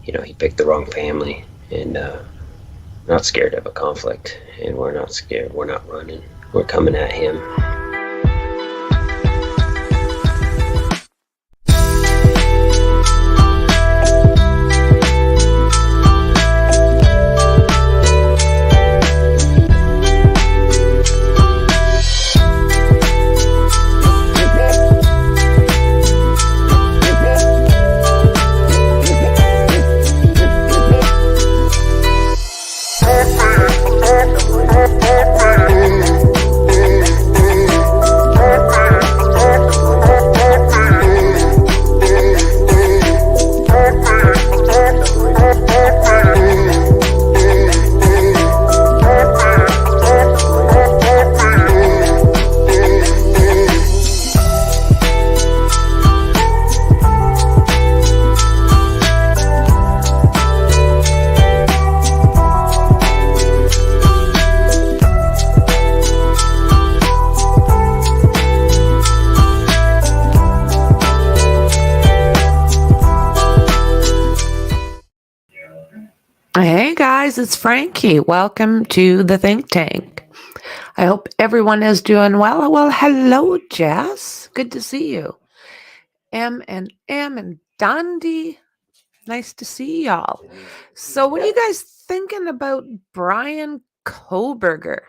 he picked the wrong family, and not scared of a conflict, and we're not scared. We're not running. We're coming at him. Hey guys, it's Franky. Welcome to the Think Tank. I hope everyone is doing well. Well, hello, Jess. Good to see you. M and Dundee. Nice to see y'all. So, what are you guys thinking about Bryan Kohberger,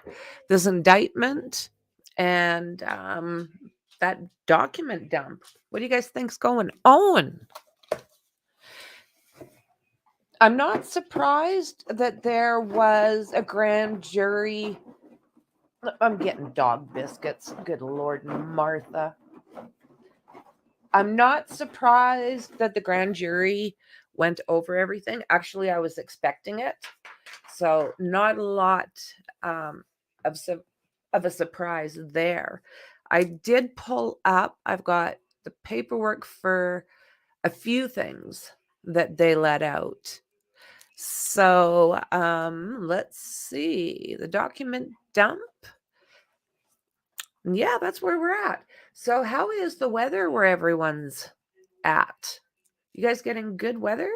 this indictment, and that document dump? What do you guys think's going on? I'm not surprised that there was a grand jury. I'm getting dog biscuits. Good Lord, Martha. I'm not surprised that the grand jury went over everything. Actually, I was expecting it. So not a lot of a surprise there. I did pull up. I've got the paperwork for a few things that they let out. So let's see. The document dump. Yeah, that's where we're at. So how is the weather where everyone's at? You guys getting good weather?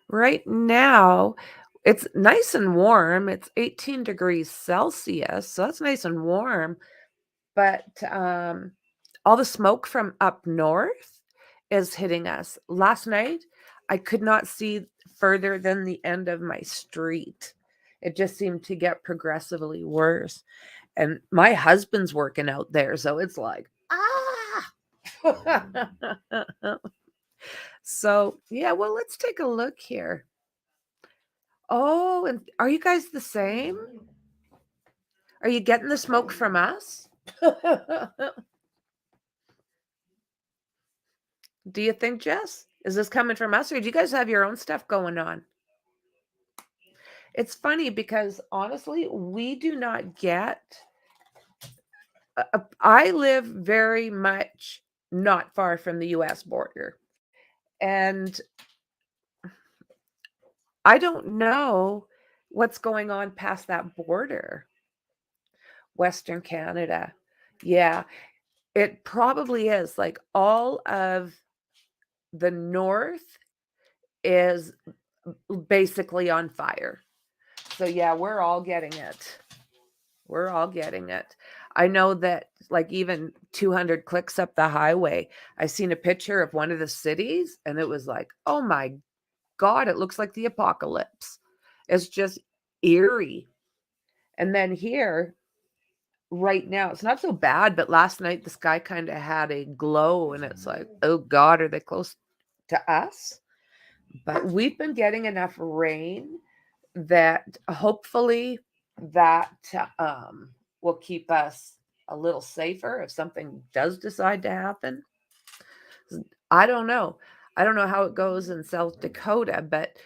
Right now, it's nice and warm. It's 18 degrees Celsius, so that's nice and warm. But all the smoke from up north is hitting us. Last night, I could not see further than the end of my street. It just seemed to get progressively worse. And my husband's working out there, so it's like, ah! So, yeah, well, let's take a look here. Oh, and are you guys the same? Are you getting the smoke from us? Do you think, Jess? Is this coming from us, or do you guys have your own stuff going on? It's funny because honestly, we do not get. I live very much not far from the US border. And I don't know what's going on past that border. Western Canada. Yeah, it probably is. Like all of the north is basically on fire. So yeah, we're all getting it. We're all getting it. I know that like even 200 clicks up the highway, I seen a picture of one of the cities and it was like, oh my God, it looks like the apocalypse. It's just eerie. And then here, right now, it's not so bad, but last night the sky kind of had a glow and it's like, oh God, are they close to us? But we've been getting enough rain that hopefully that will keep us a little safer if something does decide to happen. I don't know. I don't know how it goes in South Dakota, but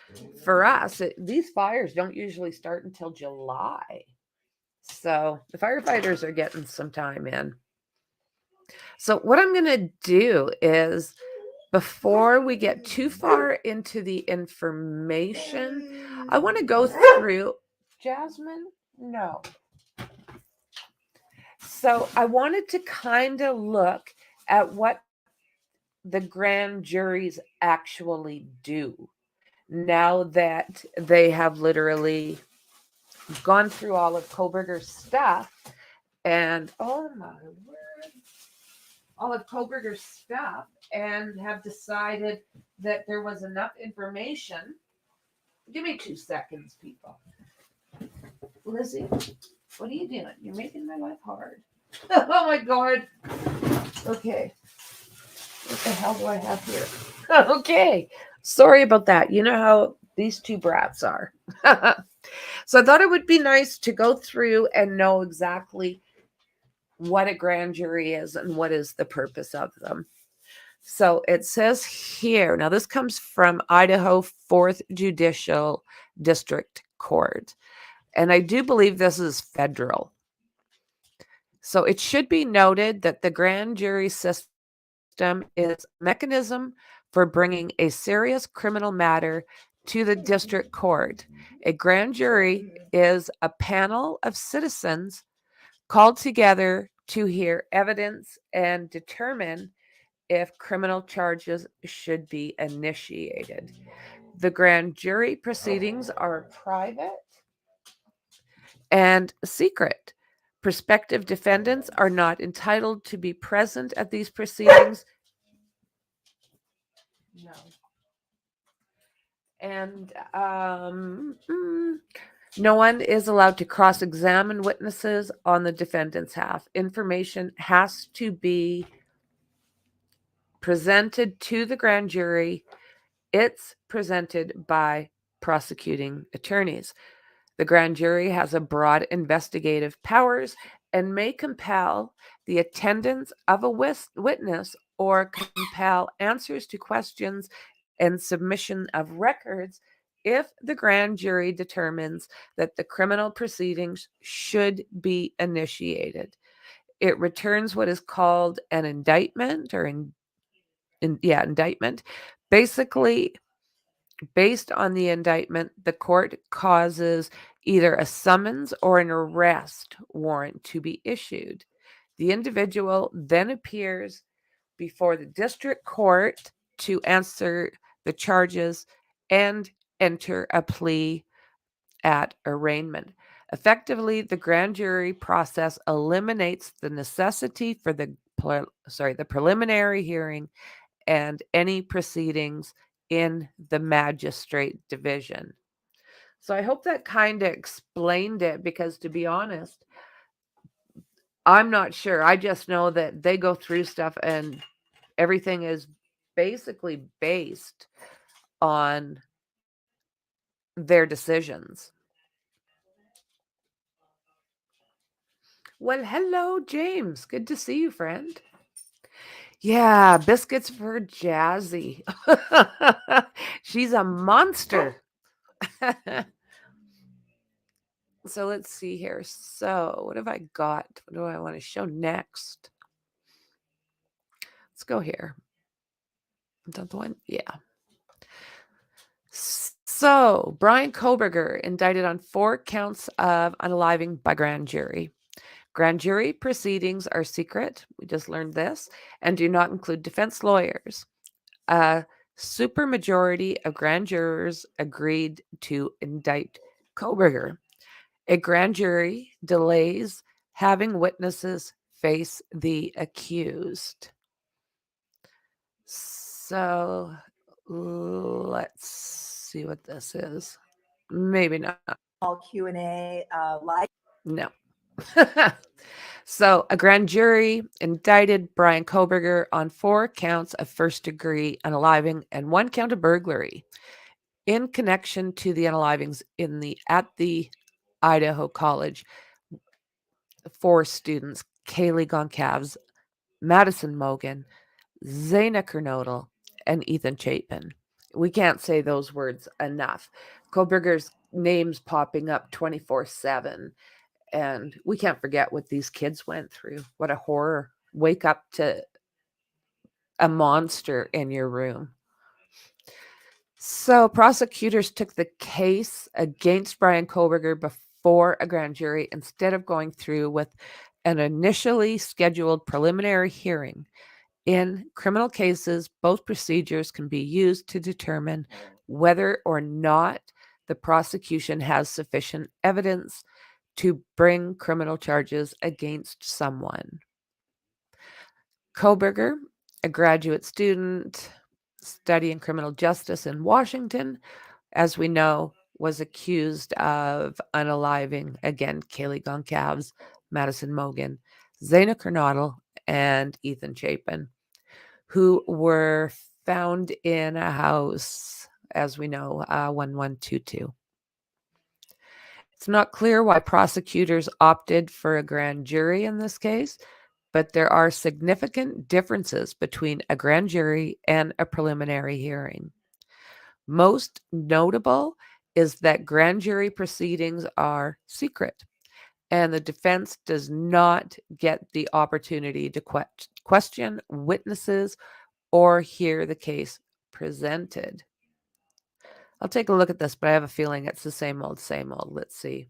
for us, these fires don't usually start until July. So the firefighters are getting some time in. So what I'm going to do is before we get too far into the information, I want to go through Jasmine. No. So I wanted to kind of look at what the grand juries actually do now that they have literally gone through all of Kohberger's stuff and oh my word, all of Kohberger's stuff and have decided that there was enough information. Give me 2 seconds, people. Lizzie, what are you doing? You're making my life hard. Oh my God. Okay. What the hell do I have here? Okay. Sorry about that. You know how these 2 brats are. So I thought it would be nice to go through and know exactly what a grand jury is and what is the purpose of them. So it says here, now this comes from Idaho 4th Judicial District Court. And I do believe this is federal. So it should be noted that the grand jury system is a mechanism for bringing a serious criminal matter to the district court. A grand jury is a panel of citizens called together to hear evidence and determine if criminal charges should be initiated. The grand jury proceedings are private and secret. Prospective defendants are not entitled to be present at these proceedings. No. And no one is allowed to cross-examine witnesses on the defendant's behalf. Information has to be presented to the grand jury. It's presented by prosecuting attorneys. The grand jury has a broad investigative powers and may compel the attendance of a witness or compel answers to questions and submission of records if the grand jury determines that the criminal proceedings should be initiated. It returns what is called an indictment or indictment. Basically, based on the indictment, the court causes either a summons or an arrest warrant to be issued. The individual then appears before the district court to answer the charges and enter a plea at arraignment. Effectively, the grand jury process eliminates the necessity for the preliminary hearing and any proceedings in the magistrate division. So I hope that kind of explained it because, to be honest, I'm not sure. I just know that they go through stuff and everything is basically based on their decisions. Well, hello, James. Good to see you, friend. Yeah, biscuits for Jazzy. She's a monster. So let's see here. So what have I got? What do I want to show next? Let's go here. Is that the one? Yeah. So Bryan Kohberger indicted on 4 counts of unaliving by grand jury. Grand jury proceedings are secret. We just learned this, and do not include defense lawyers. A supermajority of grand jurors agreed to indict Kohberger. A grand jury delays having witnesses face the accused. So let's see what this is. Maybe not. All Q&A live. No. So a grand jury indicted Bryan Kohberger on 4 counts of first-degree unaliving and 1 count of burglary in connection to the unalivings at the Idaho College. 4 students, Kaylee Goncalves, Madison Mogan, Zaina Kernodle, and Ethan Chapin. We can't say those words enough. Kohberger's name's popping up 24/7. And we can't forget what these kids went through. What a horror. Wake up to a monster in your room. So prosecutors took the case against Bryan Kohberger before a grand jury instead of going through with an initially scheduled preliminary hearing. In criminal cases, both procedures can be used to determine whether or not the prosecution has sufficient evidence to bring criminal charges against someone. Kohberger, a graduate student studying criminal justice in Washington, as we know, was accused of unaliving, again, Kaylee Goncalves, Madison Mogan, Zaina Kernodle, and Ethan Chapin, who were found in a house, as we know, 1122. It's not clear why prosecutors opted for a grand jury in this case, but there are significant differences between a grand jury and a preliminary hearing. Most notable is that grand jury proceedings are secret, and the defense does not get the opportunity to question witnesses or hear the case presented. I'll take a look at this, but I have a feeling it's the same old, same old. Let's see.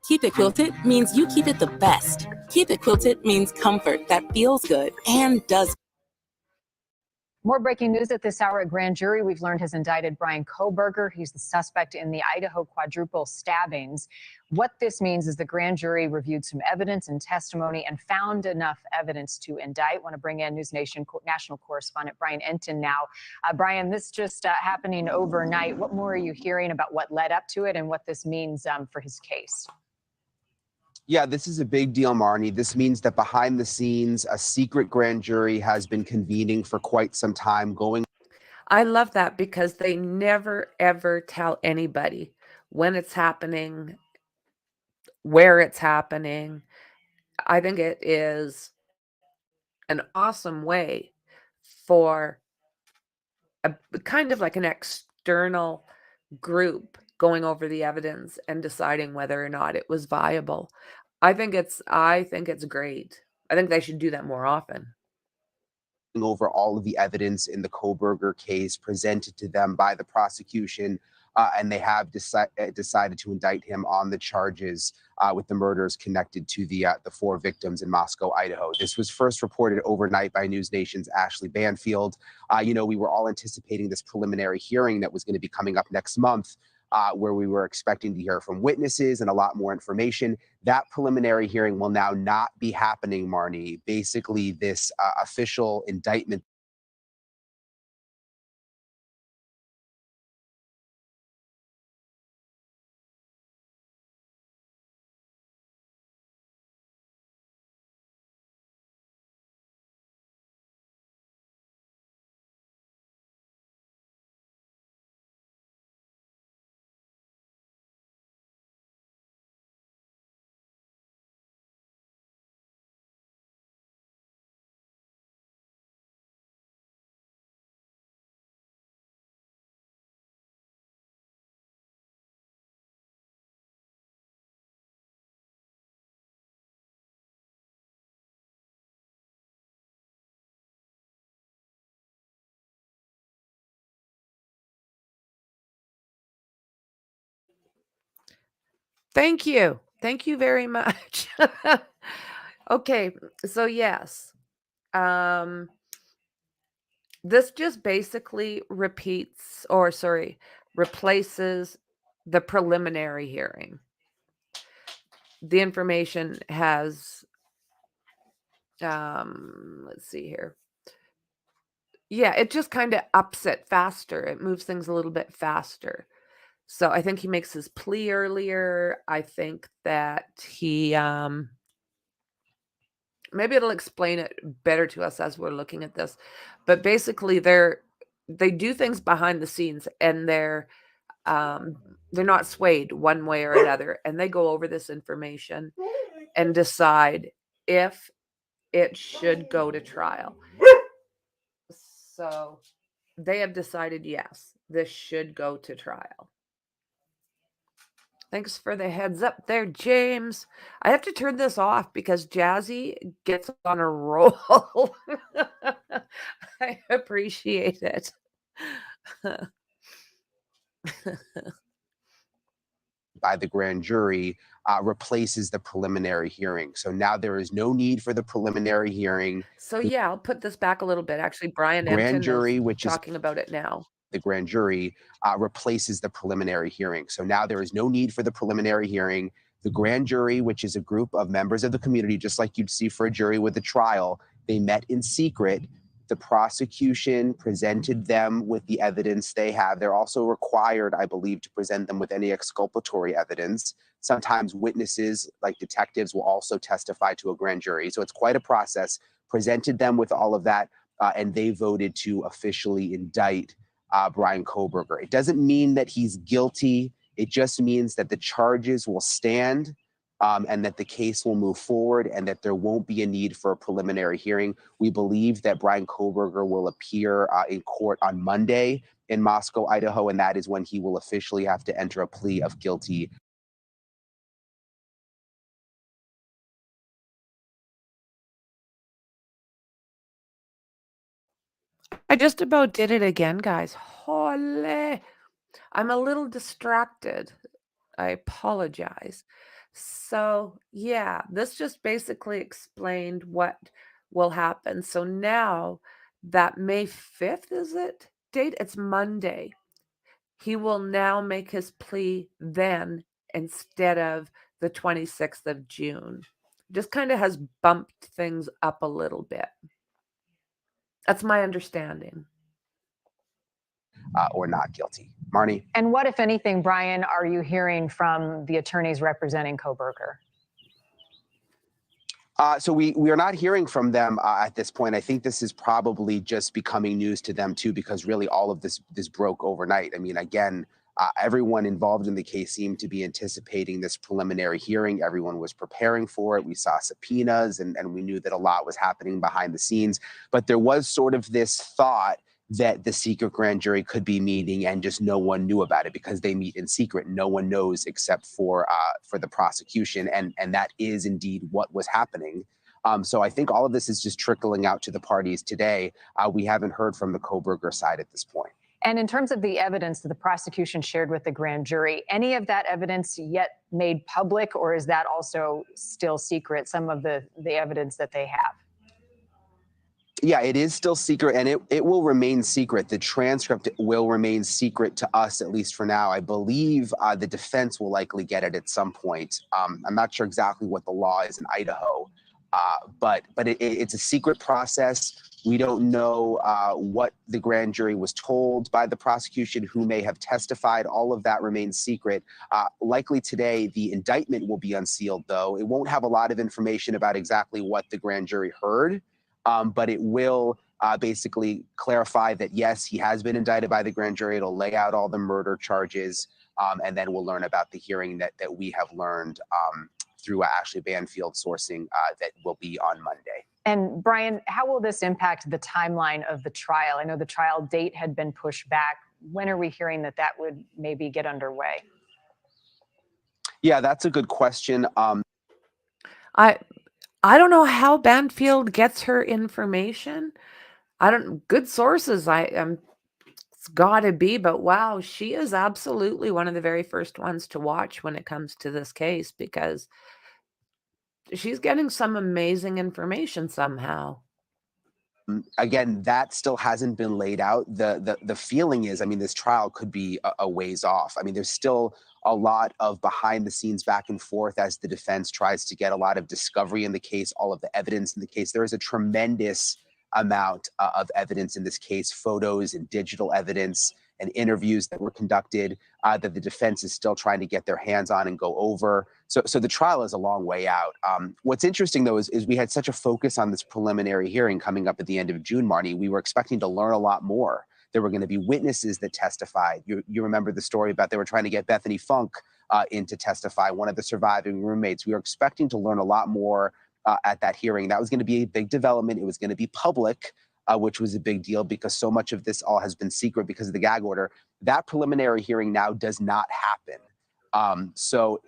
Keep It Quilted means you keep it the best. Keep It Quilted means comfort that feels good and does. More breaking news at this hour. A grand jury we've learned has indicted Bryan Kohberger. He's the suspect in the Idaho quadruple stabbings. What this means is the grand jury reviewed some evidence and testimony and found enough evidence to indict. I want to bring in News Nation national correspondent Bryan Enton now. Bryan, this just happening overnight. What more are you hearing about what led up to it and what this means for his case? Yeah, this is a big deal, Marnie. This means that behind the scenes, a secret grand jury has been convening for quite some time, going. I love that because they never, ever tell anybody when it's happening, where it's happening. I think it is an awesome way for a kind of like an external group going over the evidence and deciding whether or not it was viable. I think it's great. I think they should do that more often. Over all of the evidence in the Kohberger case presented to them by the prosecution, and they have decided to indict him on the charges with the murders connected to the 4 victims in Moscow, Idaho. This was first reported overnight by News Nation's Ashley Banfield. We were all anticipating this preliminary hearing that was going to be coming up next month, where we were expecting to hear from witnesses and a lot more information. That preliminary hearing will now not be happening, Marnie. Basically, this official indictment Thank you. Thank you very much. Okay, so yes. This just basically replaces the preliminary hearing. The information has, let's see here. Yeah, it just kind of ups it faster. It moves things a little bit faster. So I think he makes his plea earlier. I think that he, maybe it'll explain it better to us as we're looking at this. But basically, they do things behind the scenes, and they're not swayed one way or another, and they go over this information and decide if it should go to trial. So they have decided, yes, this should go to trial. Thanks for the heads up there, James. I have to turn this off because Jazzy gets on a roll. I appreciate it. by the grand jury replaces the preliminary hearing. So now there is no need for the preliminary hearing. So yeah, I'll put this back a little bit. Actually, Bryan Grand Empton jury, is which is talking about it now. the grand jury, replaces the preliminary hearing. So now there is no need for the preliminary hearing. The grand jury, which is a group of members of the community, just like you'd see for a jury with a trial, they met in secret. The prosecution presented them with the evidence they have. They're also required, I believe, to present them with any exculpatory evidence. Sometimes witnesses, like detectives, will also testify to a grand jury. So it's quite a process. Presented them with all of that, and they voted to officially indict Bryan Kohberger. It doesn't mean that he's guilty. It just means that the charges will stand, and that the case will move forward, and that there won't be a need for a preliminary hearing. We believe that Bryan Kohberger will appear in court on Monday in Moscow, Idaho, and that is when he will officially have to enter a plea of guilty. I just about did it again, guys. Holy. I'm a little distracted. I apologize. So, yeah, this just basically explained what will happen. So now that May 5th, is it? Date? It's Monday. He will now make his plea then instead of the 26th of June. Just kind of has bumped things up a little bit. That's my understanding. Or not guilty. Marnie? And what, if anything, Bryan, are you hearing from the attorneys representing Kohberger? So we are not hearing from them at this point. I think this is probably just becoming news to them too, because really all of this broke overnight. I mean, again, everyone involved in the case seemed to be anticipating this preliminary hearing. Everyone was preparing for it. We saw subpoenas, and we knew that a lot was happening behind the scenes. But there was sort of this thought that the secret grand jury could be meeting and just no one knew about it because they meet in secret. No one knows except for the prosecution. And that is indeed what was happening. So I think all of this is just trickling out to the parties today. We haven't heard from the Kohberger side at this point. And in terms of the evidence that the prosecution shared with the grand jury, any of that evidence yet made public, or is that also still secret, some of the evidence that they have? Yeah, it is still secret, and it will remain secret. The transcript will remain secret to us, at least for now. I believe the defense will likely get it at some point. I'm not sure exactly what the law is in Idaho, but it's a secret process. We don't know what the grand jury was told by the prosecution, who may have testified. All of that remains secret. Likely today, the indictment will be unsealed, though. It won't have a lot of information about exactly what the grand jury heard. But it will basically clarify that, yes, he has been indicted by the grand jury. It'll lay out all the murder charges, and then we'll learn about the hearing that we have learned through Ashley Banfield sourcing that will be on Monday. And Bryan, how will this impact the timeline of the trial? I know the trial date had been pushed back. When are we hearing that would maybe get underway? Yeah, that's a good question. I don't know how Banfield gets her information. Good sources. It's gotta be, but wow, she is absolutely one of the very first ones to watch when it comes to this case, because she's getting some amazing information somehow. Again, that still hasn't been laid out. The feeling is, I mean, this trial could be a ways off. I mean, there's still a lot of behind the scenes back and forth as the defense tries to get a lot of discovery in the case, all of the evidence in the case. There is a tremendous amount of evidence in this case, photos and digital evidence and interviews that were conducted that the defense is still trying to get their hands on and go over. So the trial is a long way out. What's interesting, though, is we had such a focus on this preliminary hearing coming up at the end of June, Marnie. We were expecting to learn a lot more. There were going to be witnesses that testified. You remember the story about they were trying to get Bethany Funk in to testify, one of the surviving roommates. We were expecting to learn a lot more at that hearing. That was going to be a big development. It was going to be public, which was a big deal because so much of this all has been secret because of the gag order. That preliminary hearing now does not happen. So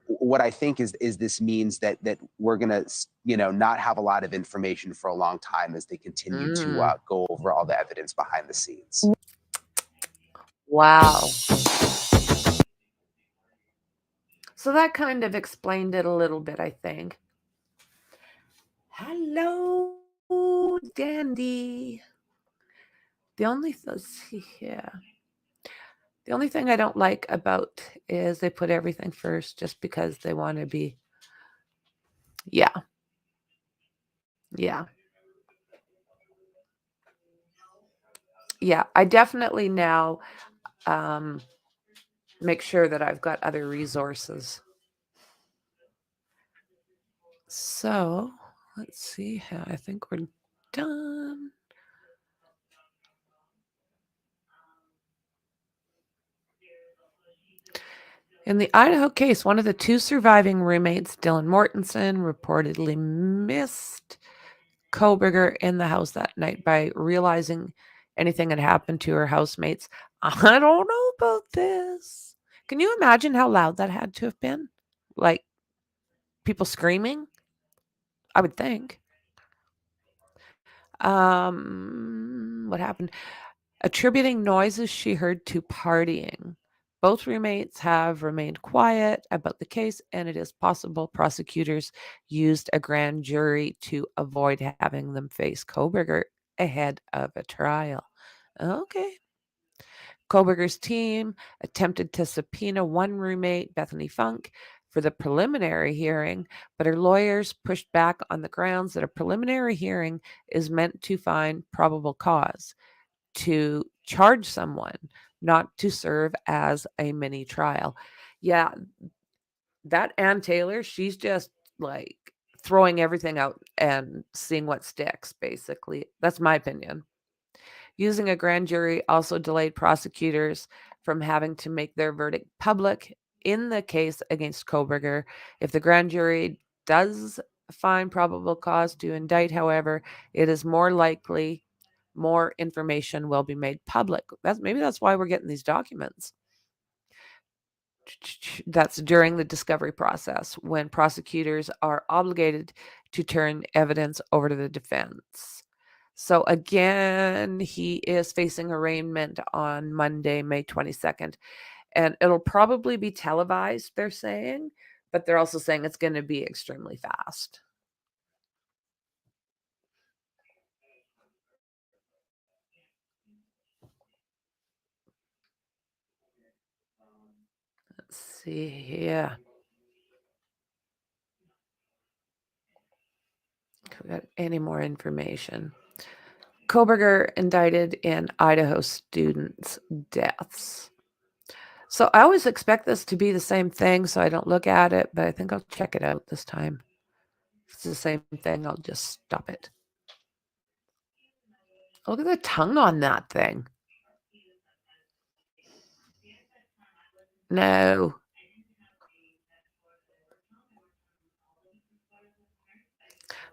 what I think is this means that we're going to, not have a lot of information for a long time as they continue to go over all the evidence behind the scenes. Wow. So that kind of explained it a little bit, I think. Hello, Dandy. Let's see here. The only thing I don't like about is they put everything first just because they want to be. Yeah. Yeah. Yeah. I definitely now make sure that I've got other resources. So let's see how I think we're done. In the Idaho case, one of the two surviving roommates, Dylan Mortensen, reportedly missed Kohberger in the house that night by realizing anything had happened to her housemates. I don't know about this. Can you imagine how loud that had to have been? Like people screaming? I would think. What happened? Attributing noises she heard to partying. Both roommates have remained quiet about the case, and it is possible prosecutors used a grand jury to avoid having them face Kohberger ahead of a trial. Okay. Kohberger's team attempted to subpoena one roommate, Bethany Funk, for the preliminary hearing, but her lawyers pushed back on the grounds that a preliminary hearing is meant to find probable cause to charge someone, not to serve as a mini trial. Yeah, that Ann Taylor, she's just like throwing everything out and seeing what sticks, basically. That's my opinion. Using a grand jury also delayed prosecutors from having to make their verdict public in the case against Kohberger. If the grand jury does find probable cause to indict, however, it is more likely more information will be made public. Maybe that's why we're getting these documents. That's during the discovery process when prosecutors are obligated to turn evidence over to the defense. So again, he is facing arraignment on Monday, May 22nd, and it'll probably be televised, they're saying, but they're also saying it's going to be extremely fast. Let's see here. If we got any more information. Kohberger indicted in Idaho students' deaths. So I always expect this to be the same thing, so I don't look at it, but I think I'll check it out this time. If it's the same thing, I'll just stop it. Look at the tongue on that thing. No.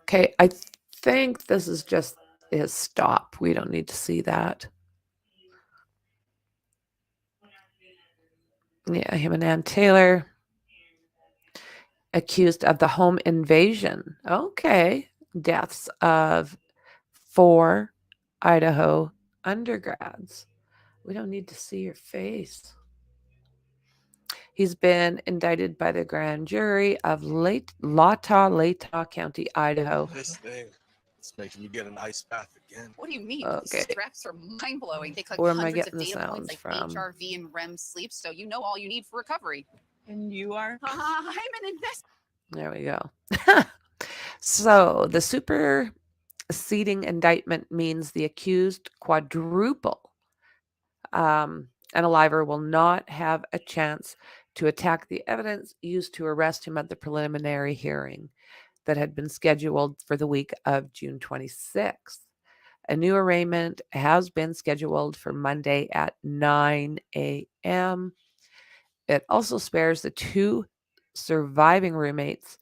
Okay, I think this is just his stop. We don't need to see that. Yeah, him and Ann Taylor accused of the home invasion. Okay. Deaths of 4 Idaho undergrads. We don't need to see your face. He's been indicted by the grand jury of Latah County, Idaho. This thing, it's making me get an ice bath again. What do you mean? Okay. These straps are mind-blowing. They collect Where am I hundreds of getting the data points sounds like from? HRV and REM sleep, so you know all you need for recovery. And you are? I'm an investor. There we go. So the superseding indictment means the accused quadruple Aliver will not have a chance to attack the evidence used to arrest him at the preliminary hearing that had been scheduled for the week of June 26th. A new arraignment has been scheduled for Monday at 9 a.m. It also spares the 2 surviving roommates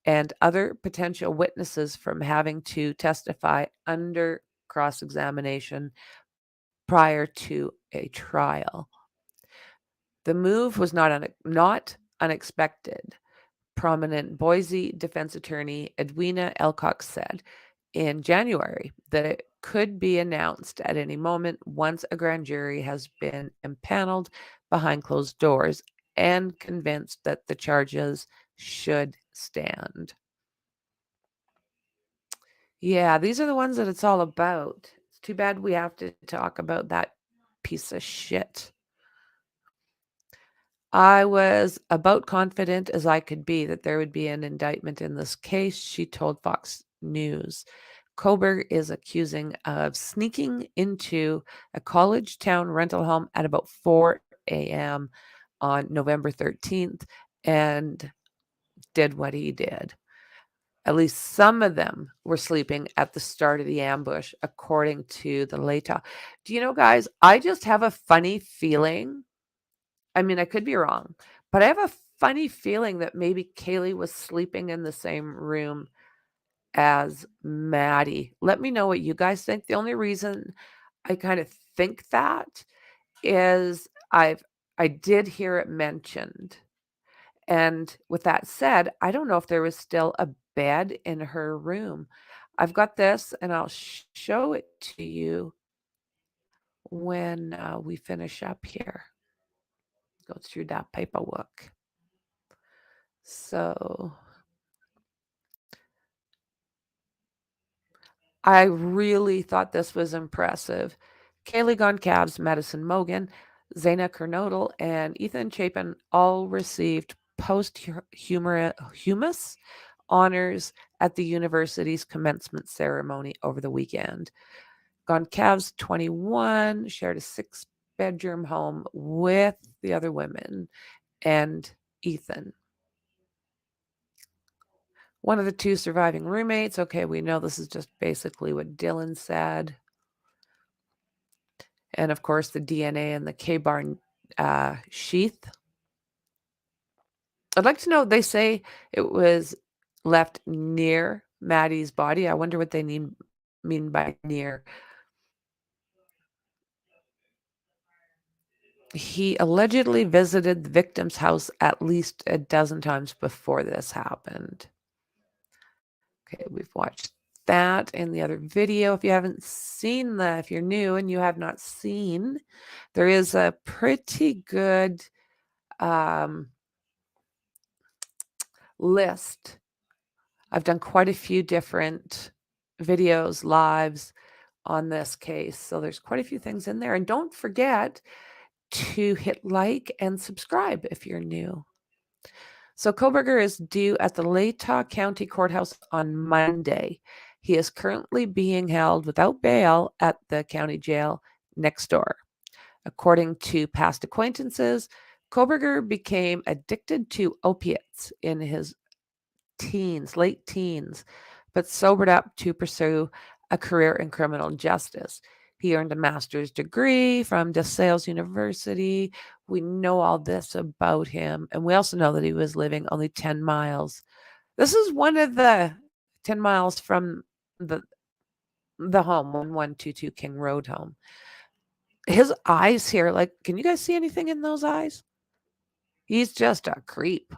and other potential witnesses from having to testify under cross-examination prior to a trial. The move was not unexpected. Prominent Boise defense attorney Edwina Elcock said in January that it could be announced at any moment once a grand jury has been impaneled behind closed doors and convinced that the charges should stand. Yeah, these are the ones that it's all about. It's too bad we have to talk about that piece of shit. I was about confident as I could be that there would be an indictment in this case, she told Fox News. Kohberger is accusing of sneaking into a college town rental home at about 4 a.m. on November 13th and did what he did. At least some of them were sleeping at the start of the ambush, according to the LATA. Do you know, guys, I just have a funny feeling. I mean, I could be wrong, but I have a funny feeling that maybe Kaylee was sleeping in the same room as Maddie. Let me know what you guys think. The only reason I kind of think that is I did hear it mentioned. And with that said, I don't know if there was still a bed in her room. I've got this and I'll show it to you when we finish up here. Go through that paperwork. So I really thought this was impressive. Kaylee Goncalves, Madison Mogan, Zaina Kernodle, and Ethan Chapin all received posthumous honors at the university's commencement ceremony over the weekend. Goncalves, 21, shared a 6-bedroom home with the other women and Ethan. One of the 2 surviving roommates. Okay, we know this is just basically what Dylan said. And of course, the DNA in the K-bar sheath. I'd like to know, they say it was left near Maddie's body. I wonder what they mean by near. He allegedly visited the victim's house at least a dozen times before this happened. Okay, we've watched that in the other video. If you haven't seen that, if you're new and you have not seen, there is a pretty good list. I've done quite a few different videos, lives on this case. So there's quite a few things in there. And don't forget to hit like and subscribe if you're new. So Kohberger is due at the Latah County Courthouse on Monday. He is currently being held without bail at the county jail next door. According to past acquaintances, Kohberger became addicted to opiates in his late teens, but sobered up to pursue a career in criminal justice. He earned a master's degree from DeSales University. We know all this about him. And we also know that he was living only 10 miles. This is one of the 10 miles from the home, 1122 King Road home. His eyes here, like, can you guys see anything in those eyes? He's just a creep.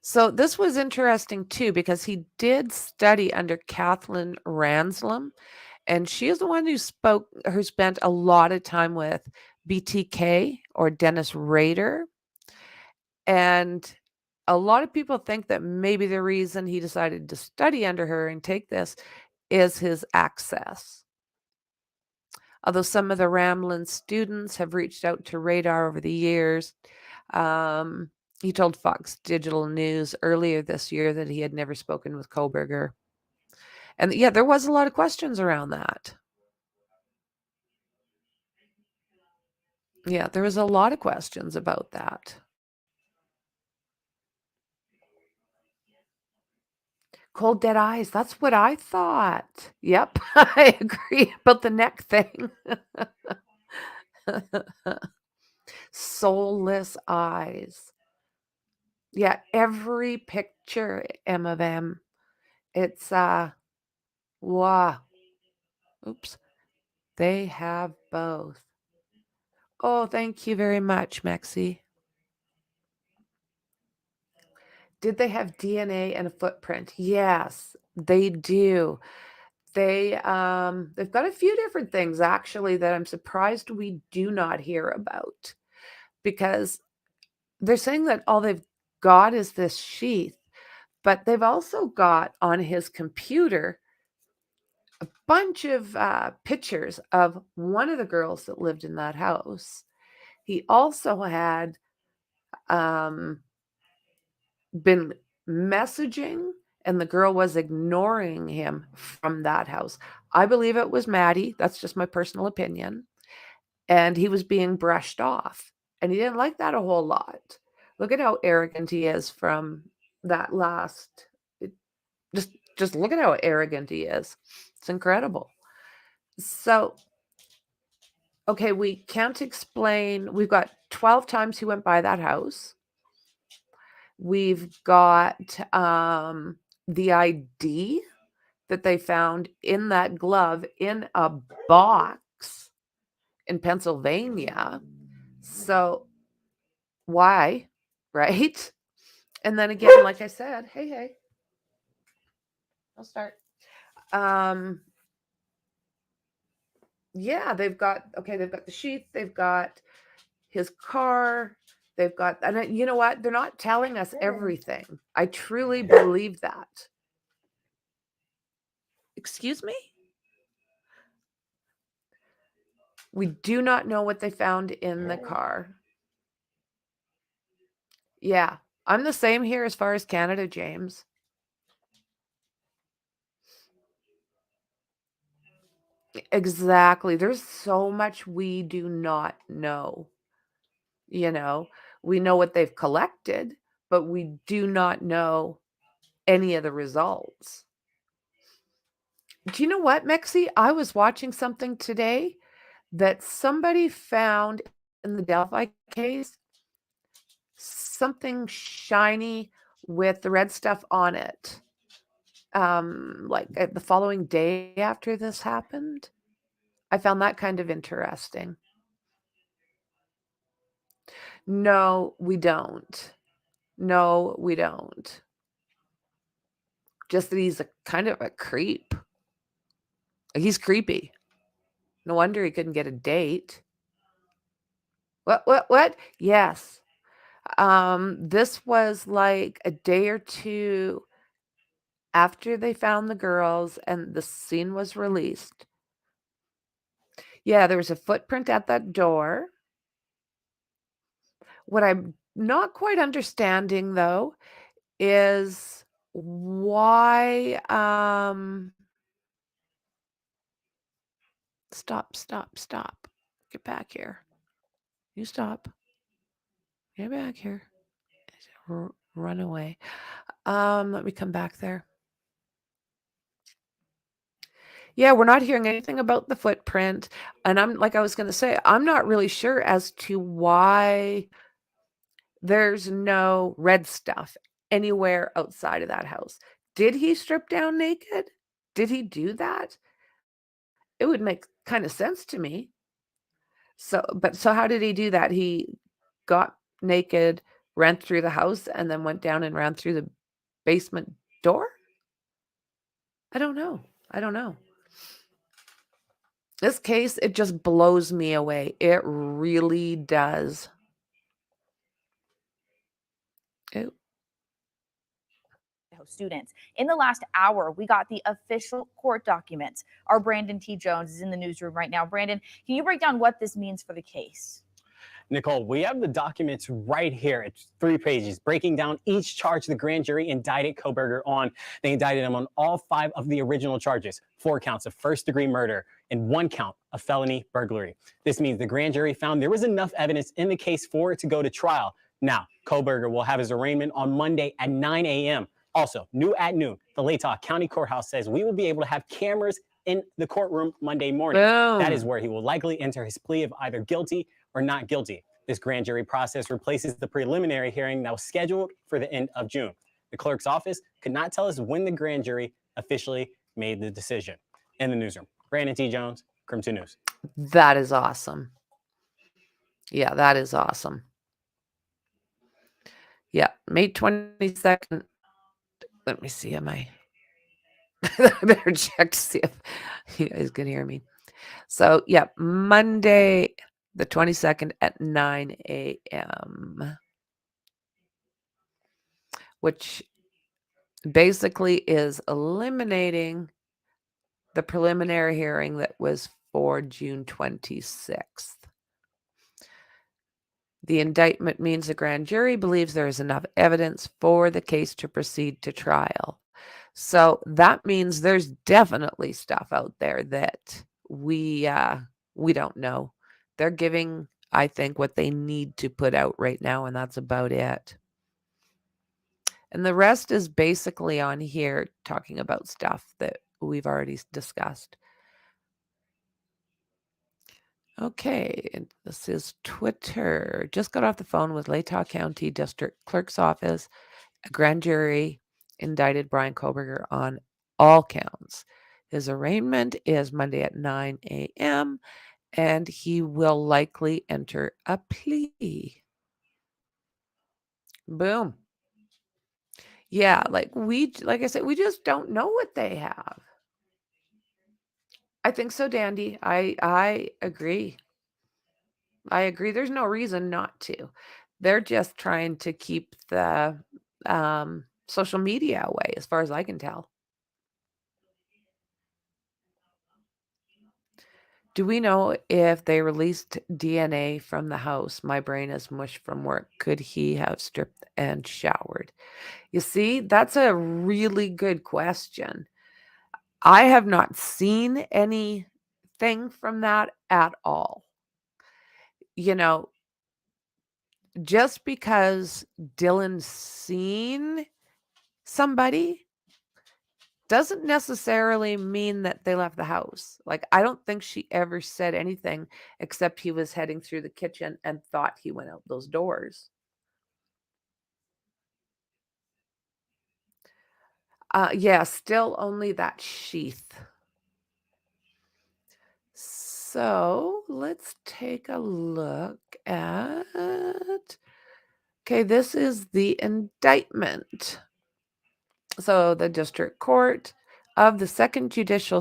So this was interesting too, because he did study under Kathleen Ranslam, and she is the one who spent a lot of time with BTK or Dennis Rader. And a lot of people think that maybe the reason he decided to study under her and take this is his access. Although some of the Ramlin students have reached out to Radar over the years, he told Fox Digital News earlier this year that he had never spoken with Kohberger. And yeah, there was a lot of questions around that. Yeah, there was a lot of questions about that. Cold dead eyes. That's what I thought. Yep, I agree about the neck thing. Soulless eyes. Yeah, every picture, M of M, it's wow. Oops. They have both. Oh, thank you very much, Maxie. Did they have DNA and a footprint? Yes, they do. They've got a few different things actually that I'm surprised we do not hear about. because they're saying that all they've got is this sheath, but they've also got on his computer a bunch of pictures of one of the girls that lived in that house. He also had been messaging, and the girl was ignoring him from that house. I believe it was Maddie. That's just my personal opinion. And he was being brushed off. And he didn't like that a whole lot. Look at how arrogant he is from that last. Just look at how arrogant he is. It's incredible. So, okay, we can't explain. We've got 12 times he went by that house. We've got the ID that they found in that glove in a box in Pennsylvania. So why? Right? And then again, like I said, hey, I'll start. Yeah, they've got the sheath, they've got his car, they've got, and you know what? They're not telling us everything. I truly believe that. Excuse me? We do not know what they found in the car. Yeah, I'm the same here as far as Canada, James. Exactly. There's so much we do not know. You know, we know what they've collected, but we do not know any of the results. Do you know what, Mexi? I was watching something today that somebody found in the Delphi case, something shiny with the red stuff on it. Like the following day after this happened. I found that kind of interesting. No, we don't. No, we don't. Just that he's a kind of a creep. He's creepy. No wonder he couldn't get a date. What? Yes. This was like a day or two after they found the girls and the scene was released. Yeah, there was a footprint at that door. What I'm not quite understanding, though, is why stop. Get back here. You stop. Get back here. Run away. Let me come back there. Yeah, we're not hearing anything about the footprint. And I'm like I was going to say, I'm not really sure as to why there's no red stuff anywhere outside of that house. Did he strip down naked? Did he do that? It would make kind of sense to me. So how did he do that? He got naked, ran through the house, and then went down and ran through the basement door? I don't know. This case, it just blows me away. It really does. Ew. Students. In the last hour, we got the official court documents. Our Brandon T. Jones is in the newsroom right now. Brandon, can you break down what this means for the case? Nicole, we have the documents right here. It's 3 pages breaking down each charge the grand jury indicted Kohberger on. They indicted him on all 5 of the original charges, 4 counts of first-degree murder and 1 count of felony burglary. This means the grand jury found there was enough evidence in the case for it to go to trial. Now, Kohberger will have his arraignment on Monday at 9 a.m. Also, new at noon, the Latah County Courthouse says we will be able to have cameras in the courtroom Monday morning. Boom. That is where he will likely enter his plea of either guilty or not guilty. This grand jury process replaces the preliminary hearing that was scheduled for the end of June. The clerk's office could not tell us when the grand jury officially made the decision. In the newsroom, Brandon T. Jones, Crim 2 News. That is awesome. Yeah, that is awesome. Yeah, May 22nd. Let me see. I better check to see if you guys can hear me. So, yeah, Monday. the 22nd at 9 a.m., which basically is eliminating the preliminary hearing that was for June 26th. The indictment means the grand jury believes there is enough evidence for the case to proceed to trial. So that means there's definitely stuff out there that we don't know. They're giving, I think, what they need to put out right now, and that's about it. And the rest is basically on here talking about stuff that we've already discussed. Okay, and this is Twitter. Just got off the phone with Latah County District Clerk's Office. A grand jury indicted Bryan Kohberger on all counts. His arraignment is Monday at 9 a.m., and he will likely enter a plea. Boom. Yeah, like I said, we just don't know what they have. I think so, Dandy. I agree. I agree. There's no reason not to. They're just trying to keep the social media away, as far as I can tell. Do we know if they released DNA from the house? My brain is mush from work. Could he have stripped and showered? You see, that's a really good question. I have not seen anything from that at all. You know, just because Dylan's seen somebody doesn't necessarily mean that they left the house. Like, I don't think she ever said anything except he was heading through the kitchen and thought he went out those doors. Yeah, still only that sheath. So let's take a look at. Okay, this is the indictment. So the district court of the second judicial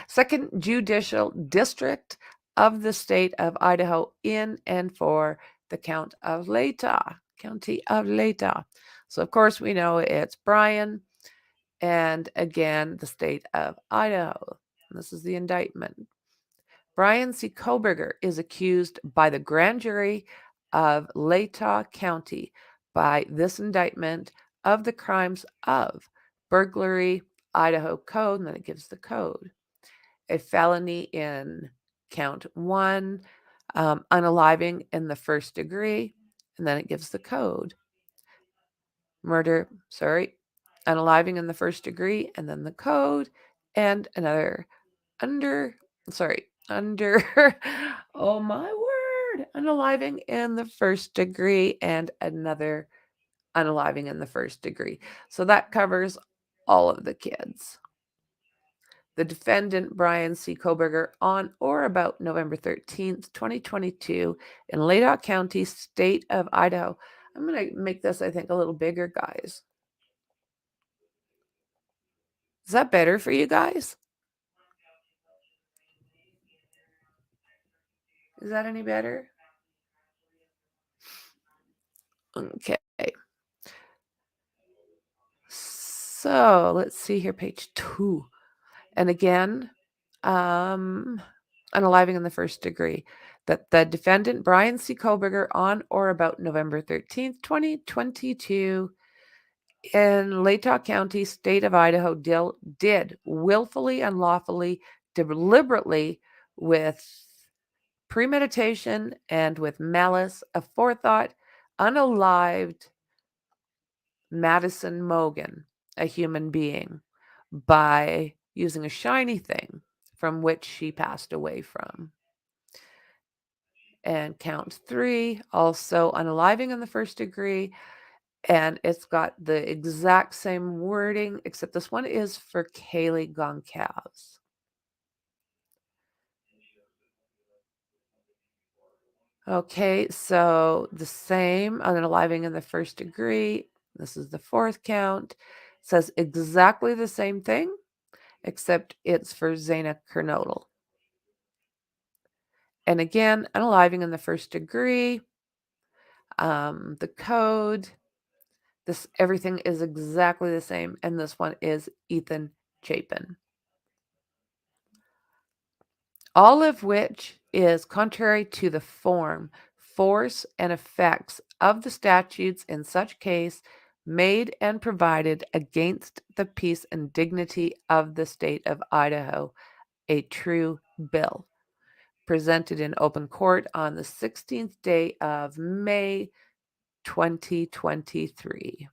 second judicial district of the state of Idaho in and for the county of Latah. So of course we know it's Bryan, and again the state of Idaho. This is the indictment. Bryan C. Kohberger is accused by the grand jury of Latah County by this indictment of the crimes of burglary, Idaho code, and then it gives the code, a felony in count 1, unaliving in the first degree, and then it gives the code, unaliving in the first degree, and then the code, and another under, oh my word, unaliving in the first degree, and another unaliving in the first degree. So that covers all of the kids. The defendant, Bryan C. Kohberger, on or about November 13th, 2022, in Latah County, state of Idaho. I'm going to make this, I think, a little bigger, guys. Is that better for you guys? Is that any better? Okay. So let's see here, page 2. And again, unaliving in the first degree, that the defendant, Bryan C. Kohberger, on or about November 13th, 2022, in Latah County, state of Idaho, did willfully, unlawfully, deliberately, with premeditation and with malice aforethought, unalived Madison Mogan, a human being, by using a shiny thing from which she passed away from. And count 3, also unaliving in the first degree, and it's got the exact same wording, except this one is for Kaylee Goncalves. Okay, so the same, unaliving in the first degree. This is the 4th count. It says exactly the same thing, except it's for Zana Kernodle. And again, unaliving in the first degree, the code, this everything is exactly the same. And this one is Ethan Chapin. All of which is contrary to the form, force, and effects of the statutes in such case made and provided against the peace and dignity of the state of Idaho, a true bill, presented in open court on the 16th day of May, 2023.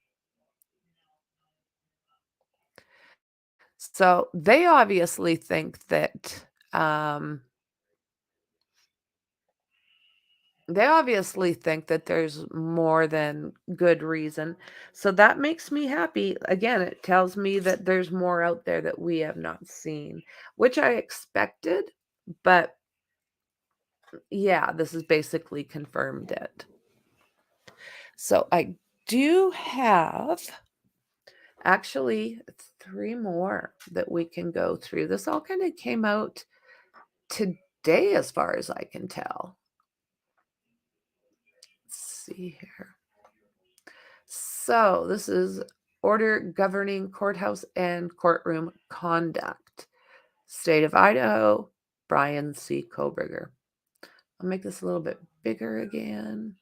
So they obviously think that there's more than good reason. So that makes me happy. Again, it tells me that there's more out there that we have not seen, which I expected, but yeah, this has basically confirmed it. So I do have actually 3 more that we can go through. This all kind of came out today as far as I can tell. Let's see here. So this is order governing courthouse and courtroom conduct. State of Idaho, Bryan C. Kohberger. I'll make this a little bit bigger again.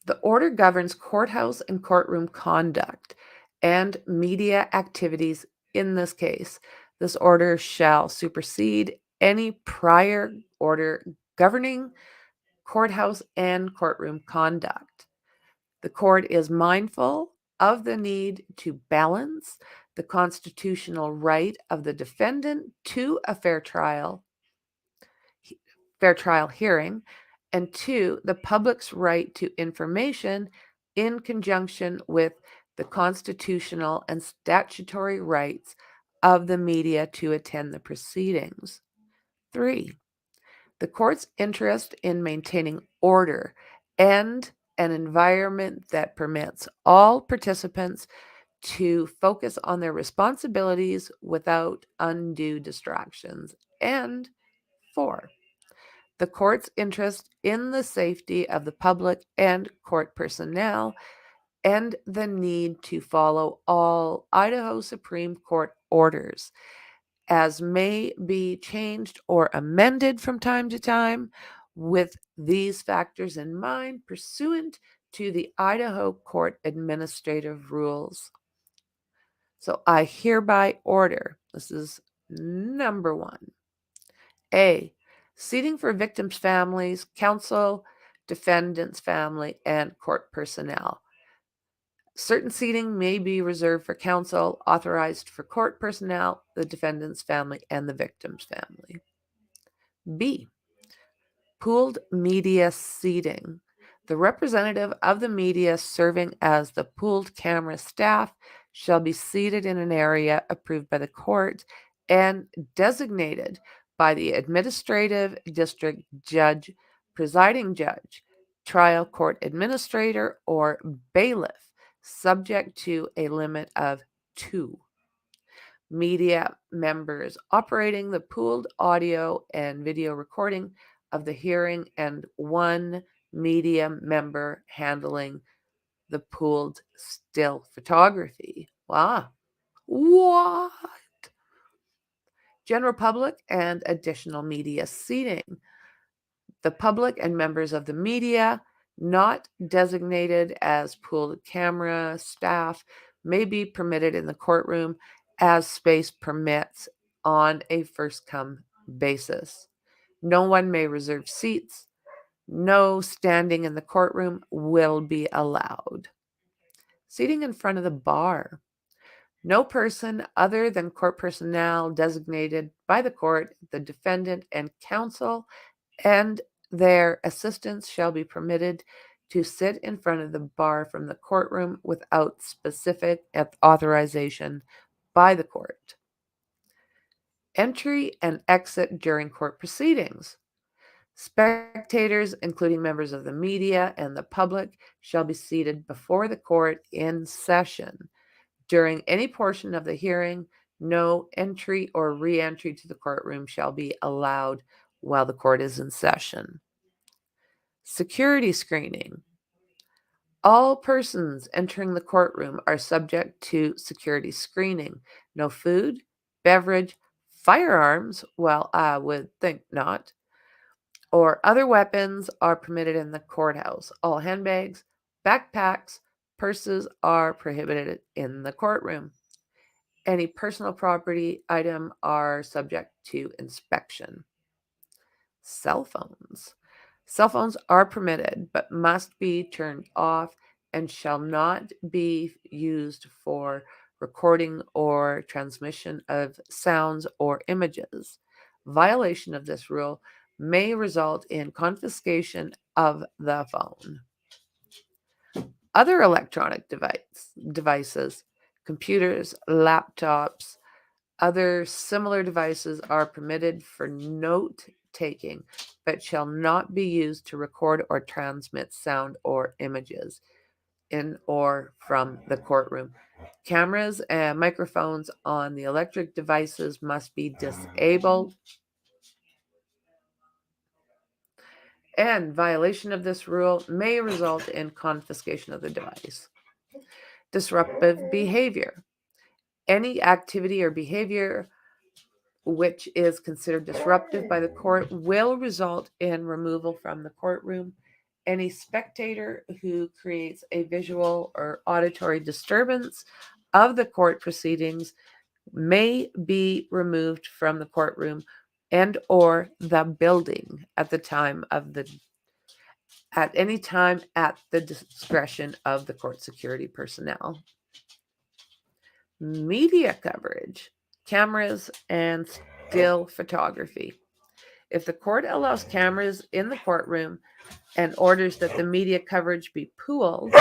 The order governs courthouse and courtroom conduct and media activities in this case. This order shall supersede any prior order governing courthouse and courtroom conduct. The court is mindful of the need to balance the constitutional right of the defendant to a fair trial hearing, and 2, the public's right to information in conjunction with the constitutional and statutory rights of the media to attend the proceedings. 3, the court's interest in maintaining order and an environment that permits all participants to focus on their responsibilities without undue distractions. And 4, the court's interest in the safety of the public and court personnel and the need to follow all Idaho Supreme Court orders, as may be changed or amended from time to time, with these factors in mind pursuant to the Idaho Court Administrative Rules. So I hereby order, this is number 1, A, seating for victims' families, counsel, defendant's family, and court personnel. Certain seating may be reserved for counsel, authorized for court personnel, the defendant's family, and the victim's family. B, pooled media seating. The representative of the media serving as the pooled camera staff shall be seated in an area approved by the court and designated by the administrative district judge, presiding judge, trial court administrator, or bailiff, subject to a limit of 2 media members operating the pooled audio and video recording of the hearing, and 1 media member handling the pooled still photography. Wow. What? General public and additional media seating. The public and members of the media not designated as pooled camera staff may be permitted in the courtroom as space permits on a first-come basis. No one may reserve seats. No standing in the courtroom will be allowed. Seating in front of the bar. No person other than court personnel designated by the court, the defendant, and counsel, and their assistants shall be permitted to sit in front of the bar from the courtroom without specific authorization by the court. Entry and exit during court proceedings. Spectators, including members of the media and the public, shall be seated before the court in session. During any portion of the hearing, No entry or re-entry to the courtroom shall be allowed while the court is in session. Security screening. All persons entering the courtroom are subject to security screening. No food, beverage, firearms, well, I would think not, or other weapons are permitted in the courthouse. All handbags, backpacks, purses are prohibited in the courtroom. Any personal property item are subject to inspection. Cell phones. Cell phones are permitted, but must be turned off and shall not be used for recording or transmission of sounds or images. Violation of this rule may result in confiscation of the phone. Other electronic devices, computers, laptops, other similar devices are permitted for note taking, but shall not be used to record or transmit sound or images in or from the courtroom. Cameras and microphones on the electric devices must be disabled. And violation of this rule may result in confiscation of the device. Disruptive behavior. Any activity or behavior which is considered disruptive by the court will result in removal from the courtroom. Any spectator who creates a visual or auditory disturbance of the court proceedings may be removed from the courtroom and or the building at any time at the discretion of the court security personnel. Media coverage, cameras, and still photography. If the court allows cameras in the courtroom and orders that the media coverage be pooled,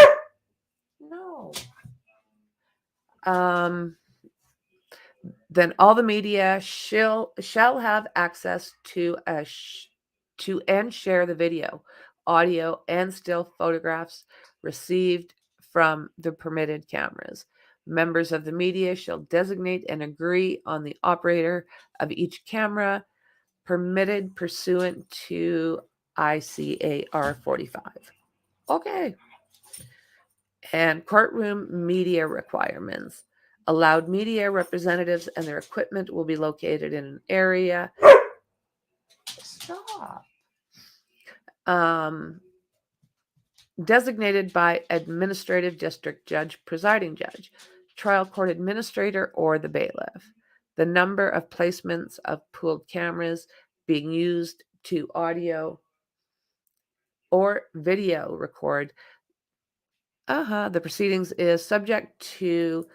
then all the media shall have access to and share the video, audio, and still photographs received from the permitted cameras. Members of the media shall designate and agree on the operator of each camera permitted pursuant to ICAR 45. Okay. And courtroom media requirements. Allowed media representatives and their equipment will be located in an area. Stop. Designated by administrative district judge, presiding judge, trial court administrator, or the bailiff. The number of placements of pooled cameras being used to audio or video record the proceedings is subject to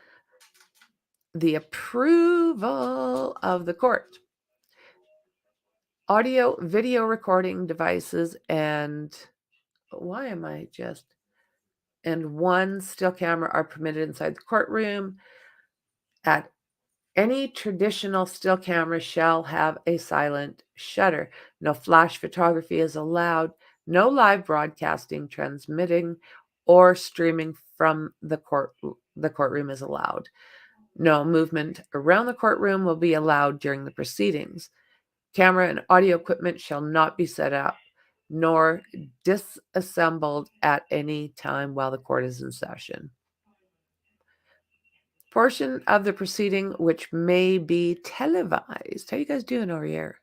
the approval of the court. Audio, video recording devices and one still camera are permitted inside the courtroom. At any traditional still camera shall have a silent shutter. No flash photography is allowed. No live broadcasting, transmitting, or streaming from the courtroom is allowed. No movement around the courtroom will be allowed during the proceedings. Camera and audio equipment shall not be set up nor disassembled at any time while the court is in session. Portion of the proceeding which may be televised. How you guys doing over here?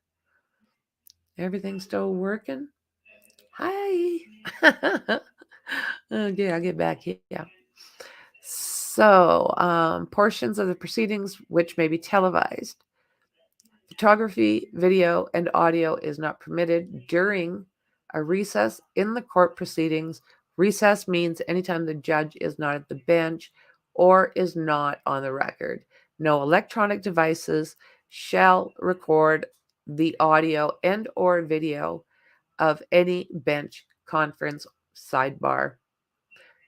Everything still working? Hi. Okay, I'll get back here. Yeah. So, portions of the proceedings which may be televised. Photography, video, and audio is not permitted during a recess in the court proceedings. Recess means anytime the judge is not at the bench or is not on the record. No electronic devices shall record the audio and or video of any bench conference sidebar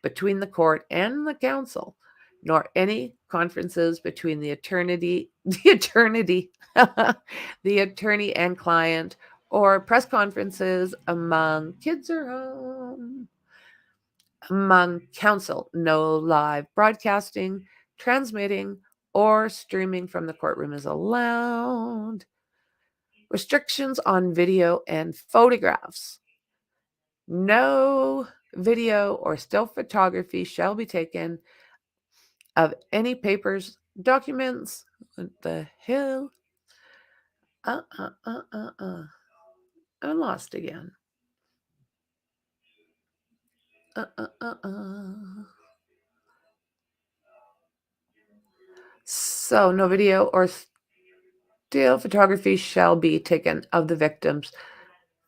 between the court and the counsel, nor any conferences between the attorney and client, or press conferences among among counsel. No live broadcasting, transmitting, or streaming from the courtroom is allowed. Restrictions on video and photographs. No video or still photography shall be taken of any papers, documents. What the hell? I'm lost again. So no video or still photography shall be taken of the victim's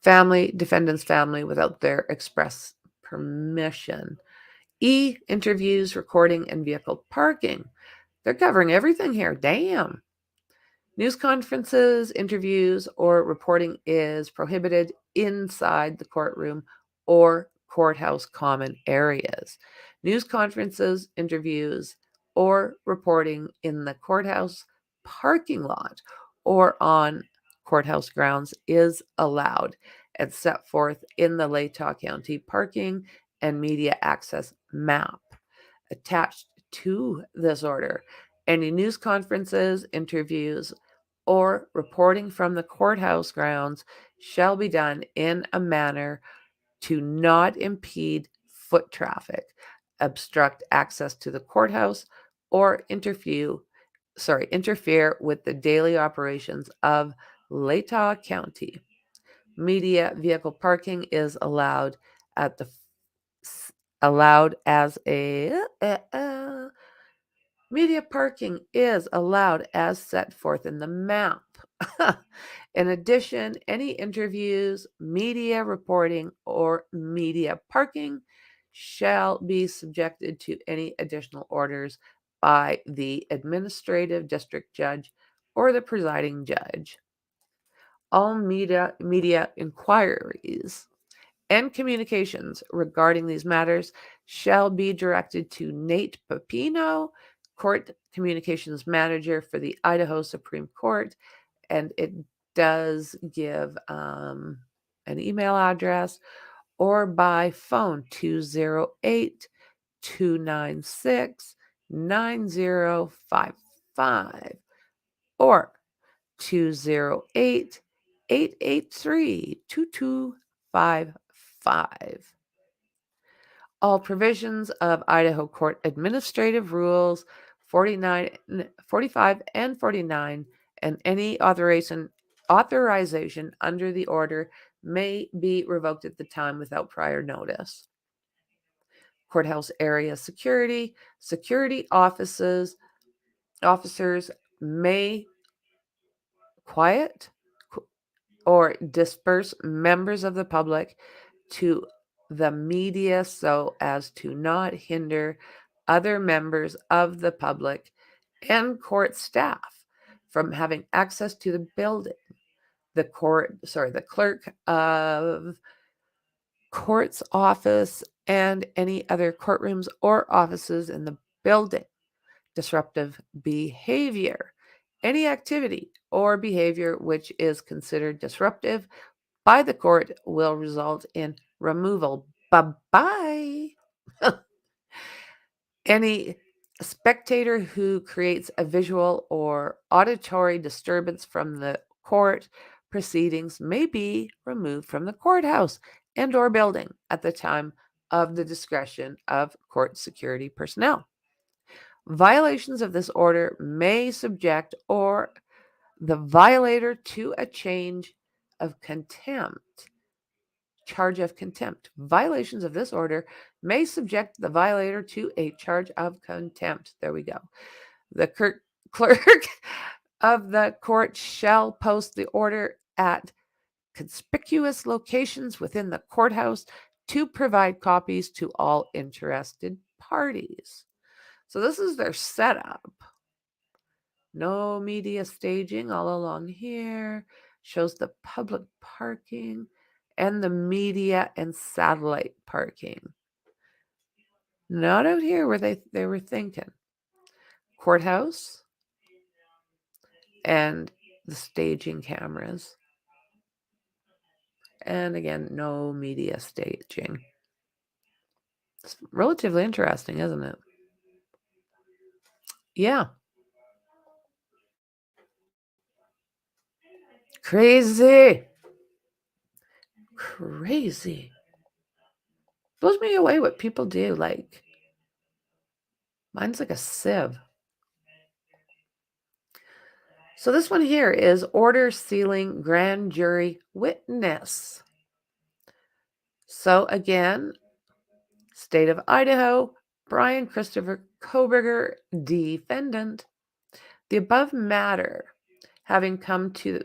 family, defendant's family, without their express permission. E, interviews, recording, and vehicle parking. They're covering everything here. Damn. News conferences, interviews, or reporting is prohibited inside the courtroom or courthouse common areas. News conferences, interviews, or reporting in the courthouse parking lot or on courthouse grounds is allowed and set forth in the Latah County Parking and Media Access Map. Attached to this order, any news conferences, interviews, or reporting from the courthouse grounds shall be done in a manner to not impede foot traffic, obstruct access to the courthouse, or interfere with the daily operations of Latah County. Media vehicle parking is allowed as media parking is allowed as set forth in the map. In addition, any interviews, media reporting, or media parking shall be subjected to any additional orders by the administrative district judge or the presiding judge. All media inquiries and communications regarding these matters shall be directed to Nate Pepino, Court Communications Manager for the Idaho Supreme Court, and it does give an email address, or by phone 208-296-9055 or 208-883-2255. All provisions of Idaho Court Administrative Rules 45 and 49 and any authorization under the order may be revoked at the time without prior notice. Courthouse area security. Security officers may quiet or disperse members of the public to the media so as to not hinder other members of the public and court staff from having access to the building. The clerk of court's office and any other courtrooms or offices in the building. Disruptive behavior. Any activity or behavior which is considered disruptive by the court will result in removal. Bye-bye. Any spectator who creates a visual or auditory disturbance from the court proceedings may be removed from the courthouse and or building at the time of the discretion of court security personnel. Violations of this order may subject or the violator to a charge of contempt. Violations of this order may subject the violator to a charge of contempt. There we go. The clerk of the court shall post the order at conspicuous locations within the courthouse to provide copies to all interested parties. So this is their setup. No media staging all along here. Shows the public parking and the media and satellite parking. Not out here where they were thinking. Courthouse and the staging cameras. And again, no media staging. It's relatively interesting, isn't it? Yeah. Crazy. Crazy. Blows me away what people do. Like, mine's like a sieve. So this one here is order sealing grand jury witness. So again, state of Idaho, Bryan Christopher Kohberger, defendant. The above matter having come to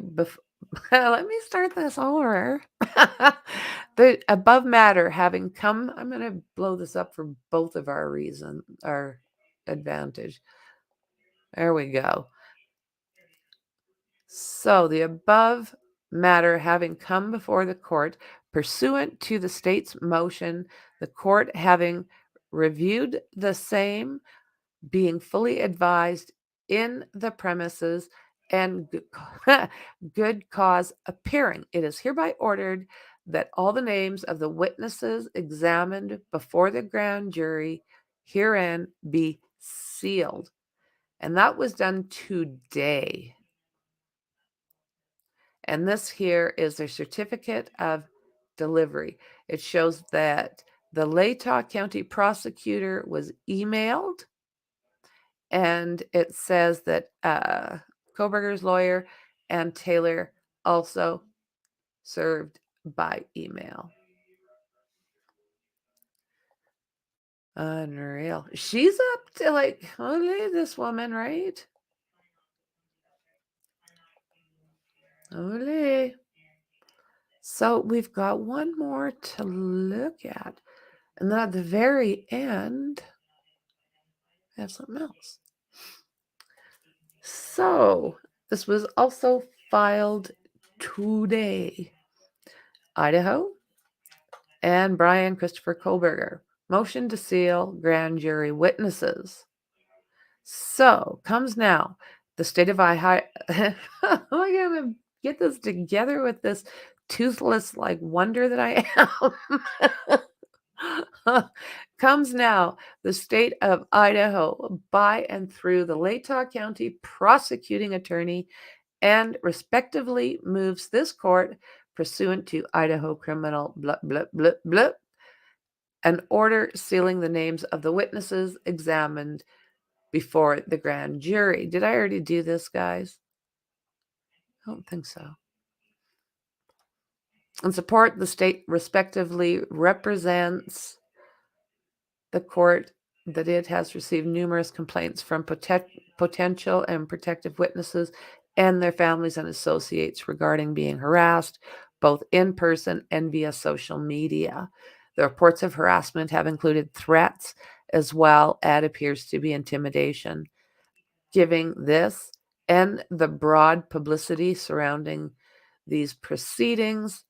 let me start this over. The above matter having come, I'm going to blow this up for both of our advantage. There we go. So the above matter having come before the court pursuant to the state's motion, the court having reviewed the same, being fully advised in the premises and good cause appearing, it is hereby ordered that all the names of the witnesses examined before the grand jury herein be sealed. And that was done today. And this here is a certificate of delivery. It shows that the Latah County prosecutor was emailed, and it says that Kohberger's lawyer and Taylor also served by email. Unreal. She's up to like, holy, this woman, right? Holy. So we've got one more to look at. And then at the very end, I have something else. So this was also filed today. Idaho and Bryan Christopher Kohberger. Motion to seal grand jury witnesses. So comes now the state of Idaho. I'm going to get this together with this toothless like wonder that I am. Comes now the state of Idaho by and through the Latah County prosecuting attorney and respectively moves this court pursuant to Idaho criminal blah, blah, blah, blah, an order sealing the names of the witnesses examined before the grand jury. Did I already do this, guys? I don't think so. In support, the state respectively represents the court that it has received numerous complaints from potential and protective witnesses and their families and associates regarding being harassed, both in person and via social media. The reports of harassment have included threats as well as appears to be intimidation. Giving this and the broad publicity surrounding these proceedings,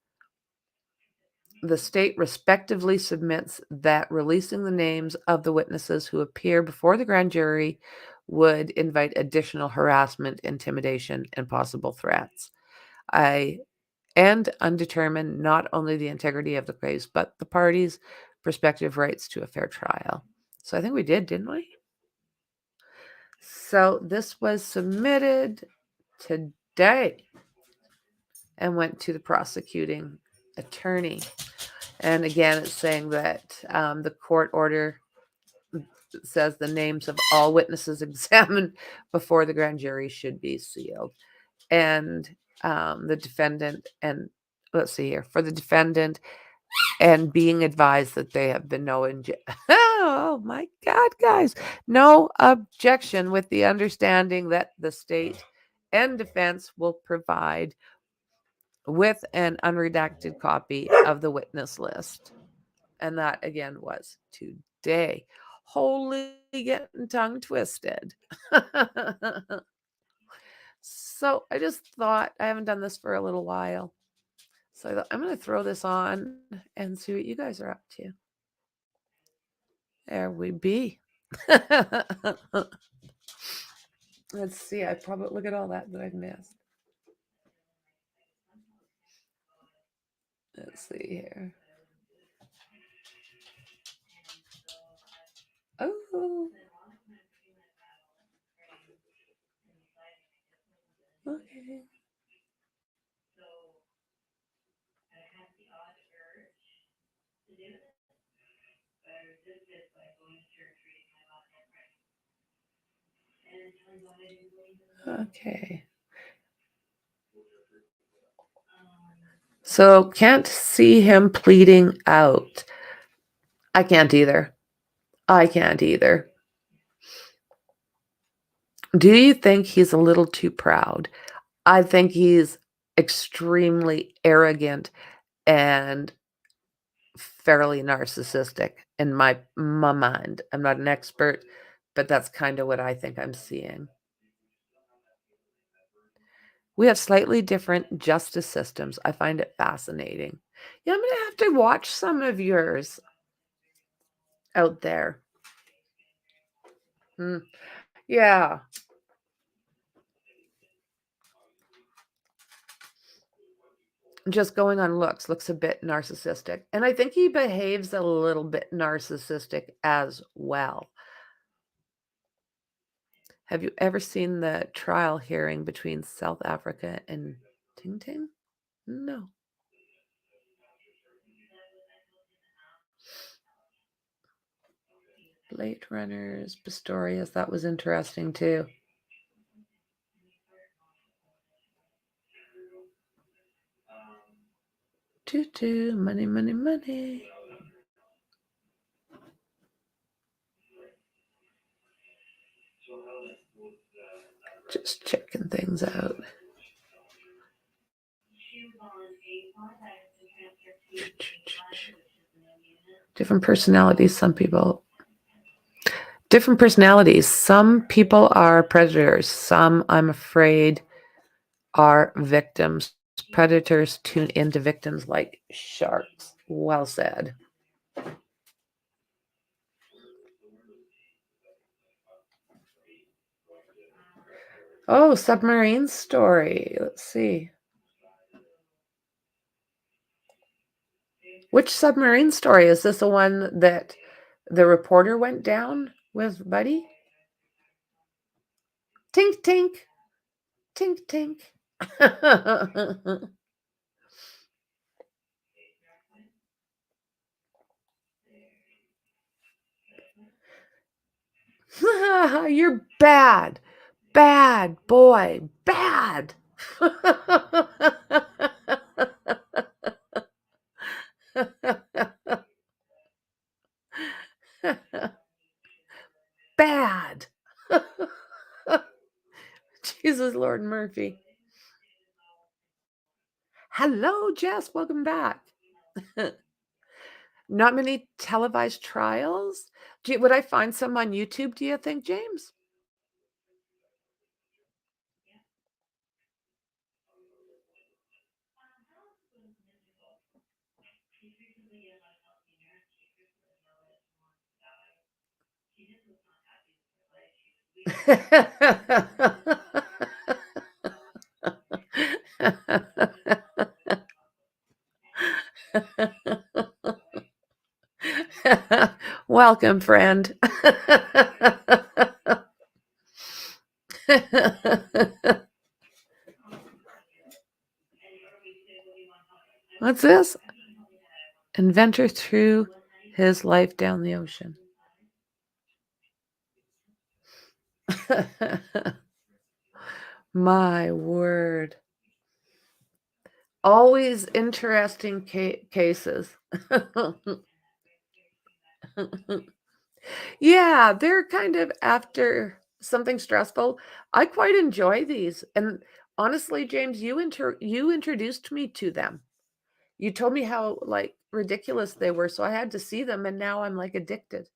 the state respectively submits that releasing the names of the witnesses who appear before the grand jury would invite additional harassment, intimidation, and possible threats. And undetermine not only the integrity of the case, but the parties' prospective rights to a fair trial. So I think we did, didn't we? So this was submitted today and went to the prosecuting attorney. And again, it's saying that the court order says the names of all witnesses examined before the grand jury should be sealed. And the defendant, and let's see here, for the defendant and being advised that they have been oh my God, guys, no objection, with the understanding that the state and defense will provide with an unredacted copy of the witness list. And that again was today. Holy, getting tongue twisted. So I just thought, I haven't done this for a little while. So I thought, I'm going to throw this on and see what you guys are up to. There we be. Let's see. I probably look at all that I've missed. Let's see here. Oh. Okay. Okay. So can't see him pleading out. I can't either. I can't either. Do you think he's a little too proud? I think he's extremely arrogant and fairly narcissistic in my mind. I'm not an expert, but that's kind of what I think I'm seeing. We have slightly different justice systems. I find it fascinating. Yeah, I'm going to have to watch some of yours out there. Yeah. Just going on looks a bit narcissistic. And I think he behaves a little bit narcissistic as well. Have you ever seen the trial hearing between South Africa and Ting Ting? No. Blade Runners, Pistorius, that was interesting too. Tutu, money, money, money. Just checking things out. Different personalities, some people. Different personalities. Some people are predators. Some, I'm afraid, are victims. Predators tune into victims like sharks. Well said. Oh, submarine story. Let's see. Which submarine story? Is this the one that the reporter went down with Buddy? Tink, tink. Tink, tink. You're bad. Bad boy. Bad. Bad. Jesus Lord Murphy. Hello, Jess. Welcome back. Not many televised trials. Would I find some on YouTube, do you think, James? Welcome, friend. What's this? Inventor threw his life down the ocean. My word. Always interesting cases. Yeah, they're kind of after something stressful. I quite enjoy these. And honestly, James, you introduced me to them. You told me how like ridiculous they were, so I had to see them, and now I'm like addicted.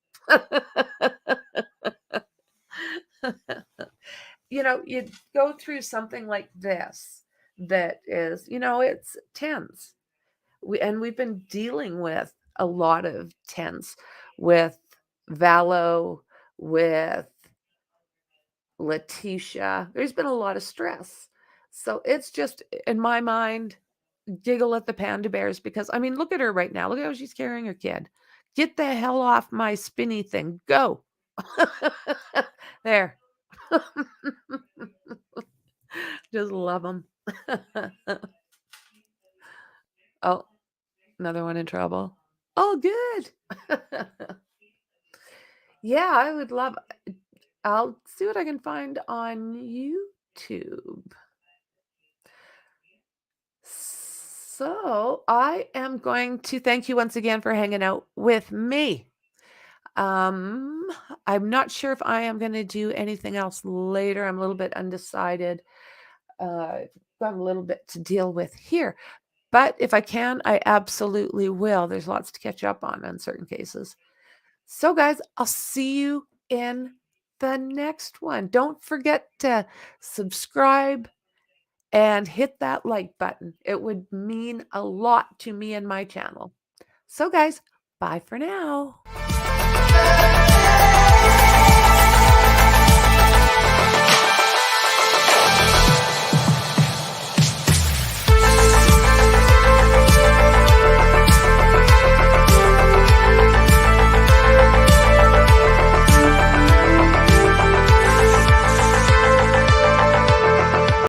You go through something like this that is, it's tense. We've been dealing with a lot of tense with Valo, with Letitia. There's been a lot of stress. So it's just, in my mind, giggle at the panda bears because, I mean, look at her right now. Look at how she's carrying her kid. Get the hell off my spinny thing. Go. There. Just love them. Oh, another one in trouble. Oh, good. Yeah, I would love. I'll see what I can find on YouTube. So I am going to thank you once again for hanging out with me. I'm not sure if I am going to do anything else later. I'm a little bit undecided. I've got a little bit to deal with here. But if I can, I absolutely will. There's lots to catch up on in certain cases. So, guys, I'll see you in the next one. Don't forget to subscribe and hit that like button. It would mean a lot to me and my channel. So, guys, bye for now.